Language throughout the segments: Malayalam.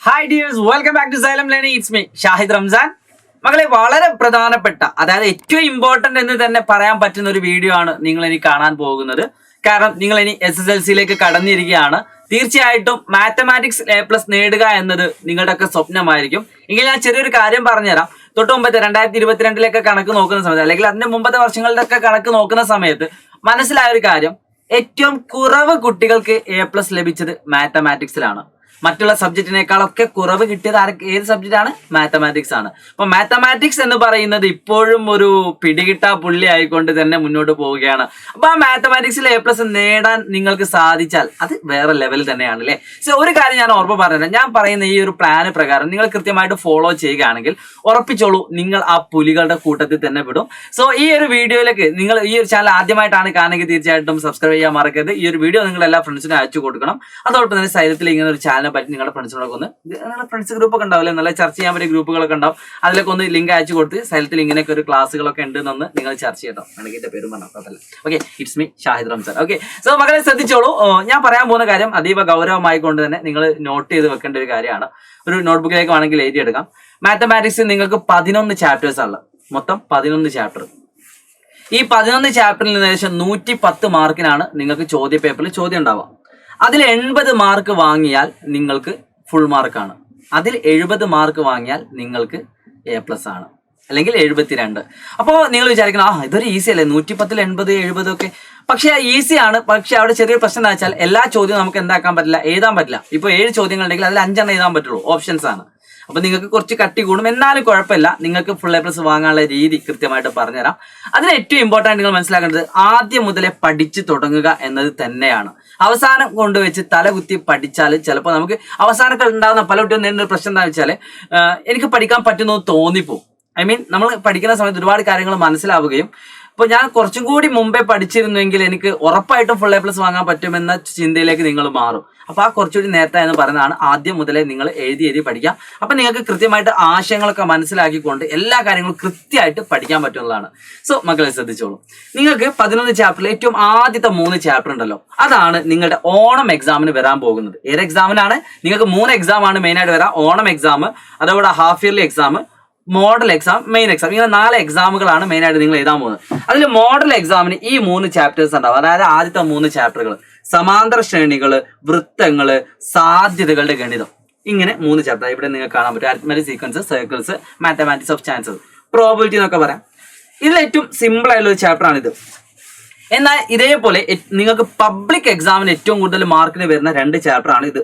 Hi dears, welcome back to XYLEM learning. It's me Shahid Ramzan. മകളെ, വളരെ പ്രധാനപ്പെട്ട, അതായത് ഏറ്റവും ഇമ്പോർട്ടന്റ് എന്ന് തന്നെ പറയാൻ പറ്റുന്ന ഒരു വീഡിയോ ആണ് നിങ്ങൾ ഇനി കാണാൻ പോകുന്നത്. കാരണം നിങ്ങൾ ഇനി SSLCയിലേക്ക് കടന്നിരിക്കുകയാണ്. തീർച്ചയായിട്ടും മാത്തമാറ്റിക്സ് A+ നേടുക എന്നത് നിങ്ങളുടെയൊക്കെ സ്വപ്നമായിരിക്കും. എങ്കിൽ ഞാൻ ചെറിയൊരു കാര്യം പറഞ്ഞുതരാം. തൊട്ട് മുമ്പത്തെ 2022 കണക്ക് നോക്കുന്ന സമയത്ത്, അല്ലെങ്കിൽ അതിന്റെ മുമ്പത്തെ വർഷങ്ങളുടെ ഒക്കെ കണക്ക് നോക്കുന്ന സമയത്ത് മനസ്സിലായ ഒരു കാര്യം, ഏറ്റവും കുറവ് കുട്ടികൾക്ക് A+ ലഭിച്ചത് മാത്തമാറ്റിക്സിലാണ്. മറ്റുള്ള സബ്ജക്റ്റിനേക്കാളൊക്കെ കുറവ് കിട്ടിയത് ഏത് സബ്ജക്റ്റ് ആണ്? മാത്തമാറ്റിക്സ് ആണ്. അപ്പൊ മാത്തമാറ്റിക്സ് എന്ന് പറയുന്നത് ഇപ്പോഴും ഒരു പിടികിട്ടാ പുള്ളി ആയിക്കൊണ്ട് തന്നെ മുന്നോട്ട് പോവുകയാണ്. അപ്പൊ ആ മാത്തമാറ്റിക്സിൽ A+ നേടാൻ നിങ്ങൾക്ക് സാധിച്ചാൽ അത് വേറെ ലെവൽ തന്നെയാണ് അല്ലേ. സോ ഒരു കാര്യം ഞാൻ ഉറപ്പ് പറഞ്ഞുതരാം. ഞാൻ പറയുന്ന ഈ ഒരു പ്ലാന് പ്രകാരം നിങ്ങൾ കൃത്യമായിട്ട് ഫോളോ ചെയ്യുകയാണെങ്കിൽ ഉറപ്പിച്ചോളൂ, നിങ്ങൾ ആ പുലികളുടെ കൂട്ടത്തിൽ തന്നെ വിടും. സോ ഈ ഒരു വീഡിയോയിലേക്ക് നിങ്ങൾ ഈ ഒരു ചാനൽ ആദ്യമായിട്ടാണ് കാണുമെങ്കിൽ തീർച്ചയായിട്ടും സബ്സ്ക്രൈബ് ചെയ്യാൻ മറക്കരുത്. ഈ ഒരു വീഡിയോ നിങ്ങൾ എല്ലാ ഫ്രണ്ട്സിനും അയച്ചു കൊടുക്കണം. അതോടൊപ്പം തന്നെ സൈലത്തിൽ ഇങ്ങനെ ഒരു ചാനൽ പറ്റി നിങ്ങളുടെ ഫ്രണ്ട്സിനോടൊക്കെ നിങ്ങളുടെ ഫ്രണ്ട്സ് ഗ്രൂപ്പ് ഒക്കെ ഉണ്ടാവില്ലേ, നല്ല ചർച്ച ചെയ്യാൻ പറ്റിയ ഗ്രൂപ്പുകളൊക്കെ ഉണ്ടാവും. അതിലൊക്കെ ഒന്ന് ലിങ്ക് അയച്ചു കൊടുത്ത് സൈലത്തിൽ ഇങ്ങനെയൊക്കെ ഒരു ക്ലാസ്സുകളൊക്കെ ഉണ്ടെന്ന് നിങ്ങൾ ചർച്ച ചെയ്യട്ടോ. എനിക്ക് എന്റെ പേരും പറഞ്ഞാൽ okay. It's me Shahid Ramzan. Okay. So മകളെ ശ്രദ്ധിച്ചോളൂ. ഞാൻ പറയാൻ പോകുന്ന കാര്യം അതീവ ഗൗരവമായിക്കൊണ്ട് തന്നെ നിങ്ങൾ നോട്ട് ചെയ്ത് വെക്കേണ്ട ഒരു കാര്യമാണ്. ഒരു നോട്ട്ബുക്കിലേക്ക് വേണമെങ്കിൽ എഴുതിയെടുക്കാം. മാത്തമാറ്റിക്സ് നിങ്ങൾക്ക് 11 ചാപ്റ്റേഴ്സ് ആണ്. മൊത്തം 11 ചാപ്റ്റർ. ഈ 11 ചാപ്റ്ററിൽ നിന്ന് ഏകദേശം 110 മാർക്കിനാണ് നിങ്ങൾക്ക് ചോദ്യ പേപ്പറിൽ ചോദ്യം ഉണ്ടാവുക. അതിൽ 80 മാർക്ക് വാങ്ങിയാൽ നിങ്ങൾക്ക് ഫുൾ മാർക്കാണ്. അതിൽ 70 മാർക്ക് വാങ്ങിയാൽ നിങ്ങൾക്ക് A+ ആണ്, അല്ലെങ്കിൽ 72. അപ്പോൾ നിങ്ങൾ വിചാരിക്കണം, ഇതൊരു ഈസി അല്ലേ, 110, 80, 70 ഒക്കെ. പക്ഷെ ഈസിയാണ്. പക്ഷെ അവിടെ ചെറിയൊരു പ്രശ്നം എന്താ വെച്ചാൽ എല്ലാ ചോദ്യവും നമുക്ക് എന്താക്കാൻ പറ്റില്ല, എഴുതാൻ പറ്റില്ല. ഇപ്പോൾ 7 ചോദ്യങ്ങൾ ഉണ്ടെങ്കിൽ അതിൽ 5 എണ്ണം എഴുതാൻ പറ്റുള്ളൂ, ഓപ്ഷൻസ് ആണ്. അപ്പൊ നിങ്ങൾക്ക് കുറച്ച് കട്ടി കൂടും. എന്നാലും കുഴപ്പമില്ല, നിങ്ങൾക്ക് ഫുൾ A+ വാങ്ങാനുള്ള രീതി കൃത്യമായിട്ട് പറഞ്ഞുതരാം. അതിന് ഏറ്റവും ഇമ്പോർട്ടൻ്റ് നിങ്ങൾ മനസ്സിലാക്കേണ്ടത് ആദ്യം മുതലേ പഠിച്ചു തുടങ്ങുക എന്നത് തന്നെയാണ്. അവസാനം കൊണ്ടുവച്ച് തലകുത്തി പഠിച്ചാൽ ചിലപ്പോൾ നമുക്ക് അവസാനമൊക്കെ ഉണ്ടാകുന്ന പല കുട്ടികളും നേരിടുന്ന പ്രശ്നം എന്താ വെച്ചാൽ, എനിക്ക് പഠിക്കാൻ പറ്റുന്നു തോന്നിപ്പോവും. നമ്മൾ പഠിക്കുന്ന സമയത്ത് ഒരുപാട് കാര്യങ്ങൾ മനസ്സിലാവുകയും, ഇപ്പോൾ ഞാൻ കുറച്ചും കൂടി മുമ്പേ പഠിച്ചിരുന്നെങ്കിൽ എനിക്ക് ഉറപ്പായിട്ടും ഫുൾ A+ വാങ്ങാൻ പറ്റുമെന്ന ചിന്തയിലേക്ക് നിങ്ങൾ മാറും. അപ്പോൾ ആ കുറച്ചുകൂടി നേരത്തെ എന്ന് പറയുന്നതാണ് ആദ്യം മുതലേ നിങ്ങൾ എഴുതി പഠിക്കാം. അപ്പം നിങ്ങൾക്ക് കൃത്യമായിട്ട് ആശയങ്ങളൊക്കെ മനസ്സിലാക്കിക്കൊണ്ട് എല്ലാ കാര്യങ്ങളും കൃത്യമായിട്ട് പഠിക്കാൻ പറ്റുന്നതാണ്. സോ മക്കളെ ശ്രദ്ധിച്ചോളൂ. നിങ്ങൾക്ക് 11 ചാപ്റ്ററിൽ ഏറ്റവും ആദ്യത്തെ 3 ചാപ്റ്റർ ഉണ്ടല്ലോ, അതാണ് നിങ്ങളുടെ ഓണം എക്സാമിന് വരാൻ പോകുന്നത്. ഏത് എക്സാമിനാണ്? നിങ്ങൾക്ക് 3 എക്സാം ആണ് മെയിനായിട്ട് വരാം. ഓണം എക്സാം, അതോടെ half yearly exam, model exam, main exam. ഇങ്ങനെ 4 എക്സാമുകളാണ് മെയിനായിട്ട് നിങ്ങൾ എഴുതാൻ പോകുന്നത്. അതിൽ മോഡൽ എക്സാമിന് ഈ 3 ചാപ്റ്റേഴ്സ് ഉണ്ടാവും. അതായത് ആദ്യത്തെ 3 ചാപ്റ്ററുകൾ സമാന്തര ശ്രേണികള്, വൃത്തങ്ങള്, സാധ്യതകളുടെ ഗണിതം. ഇങ്ങനെ 3 ചാപ്റ്റർ ഇവിടെ നിങ്ങൾക്ക് കാണാൻ പറ്റും. Arithmetic sequence, circles, mathematics of chances, probability എന്നൊക്കെ പറയാം. ഇതിൽ ഏറ്റവും സിമ്പിൾ ആയിട്ടുള്ള ഒരു ചാപ്റ്റർ ആണ് ഇത്. എന്നാൽ ഇതേപോലെ നിങ്ങൾക്ക് പബ്ലിക് എക്സാമിന് ഏറ്റവും കൂടുതൽ മാർക്കിന് വരുന്ന 2 ചാപ്റ്റർ ആണ് ഇത്.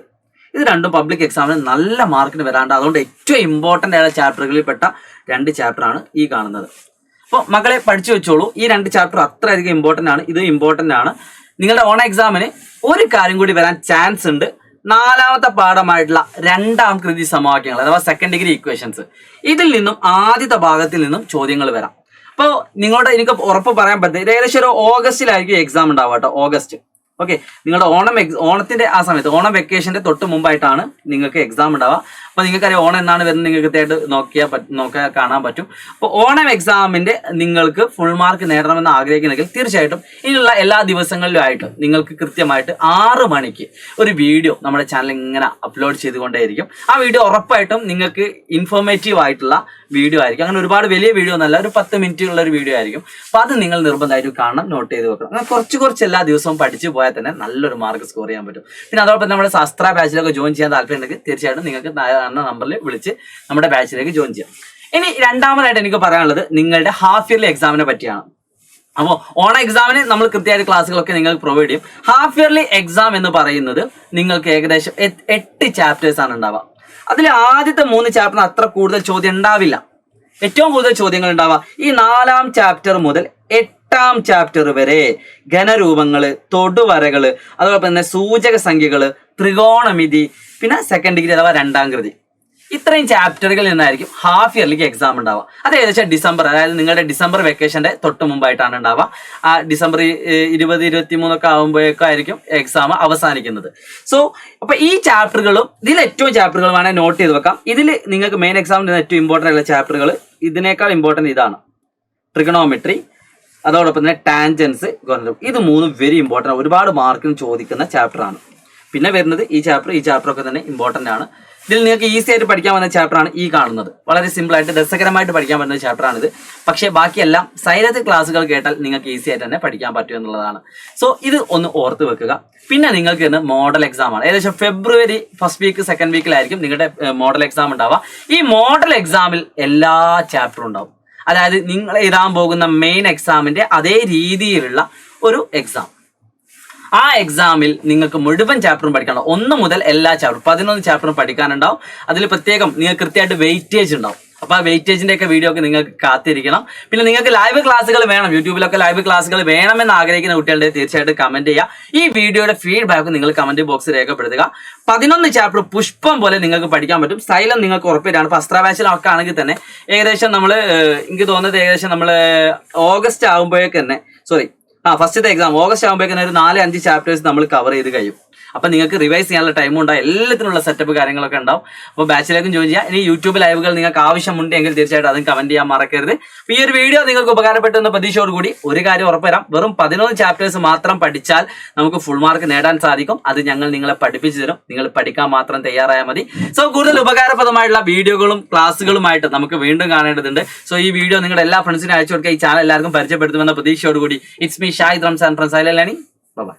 ഇത് രണ്ടും പബ്ലിക് എക്സാമിന് നല്ല മാർക്കിന് വരാണ്ട്. അതുകൊണ്ട് ഏറ്റവും ഇമ്പോർട്ടൻ്റ് ആയ ചാപ്റ്ററുകളിൽ പെട്ട 2 ചാപ്റ്റർ ആണ് ഈ കാണുന്നത്. അപ്പോൾ മക്കളെ പഠിച്ചു വെച്ചോളൂ. ഈ 2 ചാപ്റ്റർ അത്രയധികം ഇമ്പോർട്ടൻ്റ് ആണ്. ഇത് ഇമ്പോർട്ടൻ്റ് ആണ്. നിങ്ങളുടെ ഓൺ എക്സാമിന് ഒരു കാര്യം കൂടി വരാൻ ചാൻസ് ഉണ്ട്. 4ാമത്തെ പാഠമായിട്ടുള്ള 2ാം കൃതി സമവാക്യങ്ങൾ അഥവാ സെക്കൻഡ് ഡിഗ്രി ഇക്വേഷൻസ്, ഇതിൽ നിന്നും ആദ്യത്തെ ഭാഗത്തിൽ നിന്നും ചോദ്യങ്ങൾ വരാം. അപ്പോൾ നിങ്ങളുടെ എനിക്ക് ഉറപ്പ് പറയാൻ പറ്റും, ഇത് ഏകദേശം ഒരു ഓഗസ്റ്റിലായിരിക്കും എക്സാം ഉണ്ടാവുക കേട്ടോ. ഓഗസ്റ്റ്. ഓക്കെ. നിങ്ങളുടെ ഓണത്തിന്റെ ആ സമയത്ത്, ഓണം വെക്കേഷന്റെ തൊട്ട് മുമ്പായിട്ടാണ് നിങ്ങൾക്ക് എക്സാം ഉണ്ടാവുക. അപ്പോൾ നിങ്ങൾക്കറിയാം ഓണം എന്നാണ് വരുന്നത്, നിങ്ങൾക്ക് കൃത്യമായിട്ട് നോക്കിയാൽ കാണാൻ പറ്റും. അപ്പോൾ ഓണം എക്സാമിന്റെ നിങ്ങൾക്ക് ഫുൾ മാർക്ക് നേടണമെന്ന് ആഗ്രഹിക്കുന്നെങ്കിൽ തീർച്ചയായിട്ടും ഇനിയുള്ള എല്ലാ ദിവസങ്ങളിലുമായിട്ട് നിങ്ങൾക്ക് കൃത്യമായിട്ട് 6 മണിക്ക് ഒരു വീഡിയോ നമ്മുടെ ചാനൽ ഇങ്ങനെ അപ്ലോഡ് ചെയ്തുകൊണ്ടേയിരിക്കും. ആ വീഡിയോ ഉറപ്പായിട്ടും നിങ്ങൾക്ക് ഇൻഫോർമേറ്റീവ് ആയിട്ടുള്ള വീഡിയോ ആയിരിക്കും. അങ്ങനെ ഒരുപാട് വലിയ വീഡിയോ ഒന്നല്ല, ഒരു 10 മിനിറ്റുള്ള ഒരു വീഡിയോ ആയിരിക്കും. അപ്പോൾ അത് നിങ്ങൾ നിർബന്ധമായിട്ട് കാണണം, നോട്ട് ചെയ്ത് വെക്കണം. അങ്ങനെ കുറച്ച് എല്ലാ ദിവസവും പഠിച്ചു പോയാൽ തന്നെ നല്ലൊരു മാർക്ക് സ്കോർ ചെയ്യാൻ പറ്റും. പിന്നെ അതോടൊപ്പം നമ്മുടെ അസ്ത്ര ബാച്ചിലൊക്കെ ജോയിൻ ചെയ്യാൻ താല്പര്യമുണ്ടെങ്കിൽ തീർച്ചയായിട്ടും നിങ്ങൾക്ക് എന്ന നമ്പറിൽ വിളിച്ച് നമ്മുടെ ബാച്ചിലേക്ക് ജോയിൻ ചെയ്യാം. ഇനി 2ാമതായിട്ട് എനിക്ക് പറയാനുള്ളത് നിങ്ങളുടെ ഹാഫ് ഇയർലി എക്സാമിനെ പറ്റിയാണ്. അപ്പോൾ ഓൺ എക്സാമിന് നമ്മൾ കൃത്യമായിട്ട് ക്ലാസ്സുകളൊക്കെ നിങ്ങൾക്ക് പ്രൊവൈഡ് ചെയ്യും. ഹാഫ് ഇയർലി എക്സാം എന്ന് പറയുന്നത് നിങ്ങൾക്ക് ഏകദേശം 8 ചാപ്റ്റേഴ്സ് ആണ് ഉണ്ടാവുക. അതിൽ ആദ്യത്തെ 3 ചാപ്റ്ററിന് അത്ര കൂടുതൽ ചോദ്യം ഉണ്ടാവില്ല. ഏറ്റവും കൂടുതൽ ചോദ്യങ്ങൾ ഉണ്ടാവുക ഈ 4ാം ചാപ്റ്റർ മുതൽ 8ാം ചാപ്റ്റർ വരെ ഘനരൂപങ്ങള്, തൊടുവരകള്, അതോടൊപ്പം തന്നെ സൂചക സംഖ്യകള്, ത്രികോണമിതി, പിന്നെ സെക്കൻഡ് ഡിഗ്രി അഥവാ 2ാം കൃതി. ഇത്രയും ചാപ്റ്ററുകളിൽ നിന്നായിരിക്കും ഹാഫ് ഇയർലിക്ക് എക്സാം ഉണ്ടാവുക. അത് ഏകദേശം ഡിസംബർ, അതായത് നിങ്ങളുടെ ഡിസംബർ വെക്കേഷന്റെ തൊട്ട് മുമ്പായിട്ടാണ് ഉണ്ടാവുക. ആ ഡിസംബർ 20, 23 ഒക്കെ ആകുമ്പോഴേക്കായിരിക്കും എക്സാം അവസാനിക്കുന്നത്. സോ അപ്പൊ ഈ ചാപ്റ്ററുകളും ഇതിൽ ഏറ്റവും ചാപ്റ്ററുകൾ വേണമെങ്കിൽ നോട്ട് ചെയ്ത് വെക്കാം. ഇതിൽ നിങ്ങൾക്ക് മെയിൻ എക്സാമിന് ഏറ്റവും ഇമ്പോർട്ടൻ്റ് ആയിട്ടുള്ള ചാപ്റ്ററുകൾ, ഇതിനേക്കാൾ ഇമ്പോർട്ടൻ്റ് ഇതാണ് ട്രിഗണോമെട്രി, അതോടൊപ്പം തന്നെ ടാൻജൻസ്, ഇത് 3 വെരി ഇമ്പോർട്ടൻ്റ്, ഒരുപാട് മാർക്കിന് ചോദിക്കുന്ന ചാപ്റ്റർ ആണ്. പിന്നെ വരുന്നത് ഈ ചാപ്റ്റർ ഒക്കെ തന്നെ ഇമ്പോർട്ടൻ്റ് ആണ്. ഇതിൽ നിങ്ങൾക്ക് ഈസി ആയിട്ട് പഠിക്കാൻ പറ്റുന്ന ചാപ്റ്ററാണ് ഈ കാണുന്നത്. വളരെ സിമ്പിൾ ആയിട്ട് രസകരമായിട്ട് പഠിക്കാൻ പറ്റുന്ന ചാപ്റ്ററാണിത്. പക്ഷേ ബാക്കിയെല്ലാം സൈലന്റ് ക്ലാസ്സുകൾ കേട്ടാൽ നിങ്ങൾക്ക് ഈസി ആയിട്ട് തന്നെ പഠിക്കാൻ പറ്റും എന്നുള്ളതാണ്. സോ ഇത് ഒന്ന് ഓർത്ത് വെക്കുക. പിന്നെ നിങ്ങൾക്ക് ഇന്ന് മോഡൽ എക്സാം ആണ്. ഏകദേശം ഫെബ്രുവരി ഫസ്റ്റ് വീക്ക് സെക്കൻഡ് വീക്കിലായിരിക്കും നിങ്ങളുടെ മോഡൽ എക്സാം ഉണ്ടാവുക. ഈ മോഡൽ എക്സാമിൽ എല്ലാ ചാപ്റ്ററും ഉണ്ടാവും. അതായത് നിങ്ങൾ എഴുതാൻ പോകുന്ന മെയിൻ എക്സാമിന്റെ അതേ രീതിയിലുള്ള ഒരു എക്സാം. ആ എക്സാമിൽ നിങ്ങൾക്ക് മുഴുവൻ ചാപ്റ്ററും പഠിക്കണം. 1 മുതൽ എല്ലാ ചാപ്റ്ററും 11 ചാപ്റ്ററും പഠിക്കാനുണ്ടാവും. അതിൽ പ്രത്യേകം നിങ്ങൾക്ക് കൃത്യമായിട്ട് വെയിറ്റേജ് ഉണ്ടാവും. അപ്പൊ ആ വെയിറ്റേജിന്റെ ഒക്കെ വീഡിയോ ഒക്കെ നിങ്ങൾക്ക് കാത്തിരിക്കണം. പിന്നെ നിങ്ങൾക്ക് ലൈവ് ക്ലാസ്സുകൾ വേണം, യൂട്യൂബിലൊക്കെ ലൈവ് ക്ലാസ്സുകൾ വേണമെന്ന് ആഗ്രഹിക്കുന്ന കുട്ടികളുടെ തീർച്ചയായിട്ടും കമന്റ് ചെയ്യുക. ഈ വീഡിയോയുടെ ഫീഡ്ബാക്ക് നിങ്ങൾ കമന്റ് ബോക്സിൽ രേഖപ്പെടുത്തുക. 11 ചാപ്റ്റർ പുഷ്പം പോലെ നിങ്ങൾക്ക് പഠിക്കാൻ പറ്റും. സൈലം നിങ്ങൾക്ക് ഉറപ്പിട്ടാണ്. ഇപ്പൊ അസ്ത്ര ബാച്ചിലൊക്കെ ആണെങ്കിൽ തന്നെ ഏകദേശം എനിക്ക് തോന്നുന്നത് ഏകദേശം ഓഗസ്റ്റ് ആകുമ്പോഴേക്ക് തന്നെ ഫസ്റ്റത്തെ എക്സാം ഓഗസ്റ്റ് ആകുമ്പോഴേക്കും ഒരു 4-5 ചാപ്റ്റേഴ്സ് നമ്മൾ കവർ ചെയ്ത് കഴിയും. അപ്പൊ നിങ്ങൾക്ക് റിവൈസ് ചെയ്യാനുള്ള ടൈമും ഉണ്ടാവും, എല്ലാത്തിനുള്ള സെറ്റപ്പ് കാര്യങ്ങളൊക്കെ ഉണ്ടാവും. അപ്പോൾ ബാച്ചിലേക്കും ജോയിൻ ചെയ്യുക. ഇനി യൂട്യൂബ് ലൈവുകൾ നിങ്ങൾക്ക് ആവശ്യമുണ്ടെങ്കിൽ തീർച്ചയായിട്ടും അതും കമന്റ് ചെയ്യാൻ മറക്കരുത്. ഈ ഒരു വീഡിയോ നിങ്ങൾക്ക് ഉപകാരപ്പെട്ടെന്ന പ്രതീക്ഷയോടുകൂടി ഒരു കാര്യം ഉറപ്പുവരാം, വെറും 11 ചാപ്റ്റേഴ്സ് മാത്രം പഠിച്ചാൽ നമുക്ക് ഫുൾ മാർക്ക് നേടാൻ സാധിക്കും. അത് ഞങ്ങൾ നിങ്ങളെ പഠിപ്പിച്ചു തരും. നിങ്ങൾ പഠിക്കാൻ മാത്രം തയ്യാറായാൽ മതി. സോ കൂടുതൽ ഉപകാരപ്രദമായിട്ടുള്ള വീഡിയോകളും ക്ലാസ്സുകളുമായിട്ട് നമുക്ക് വീണ്ടും കാണേണ്ടതുണ്ട്. സോ ഈ വീഡിയോ നിങ്ങളുടെ എല്ലാ ഫ്രണ്ട്സിനും അയച്ചു കൊടുക്കുക. ഈ ചാനൽ എല്ലാവർക്കും പരിചയപ്പെടുത്തുമെന്ന പ്രതീക്ഷയോടുകൂടി it's me Shahid Ramzan from silent learning. By.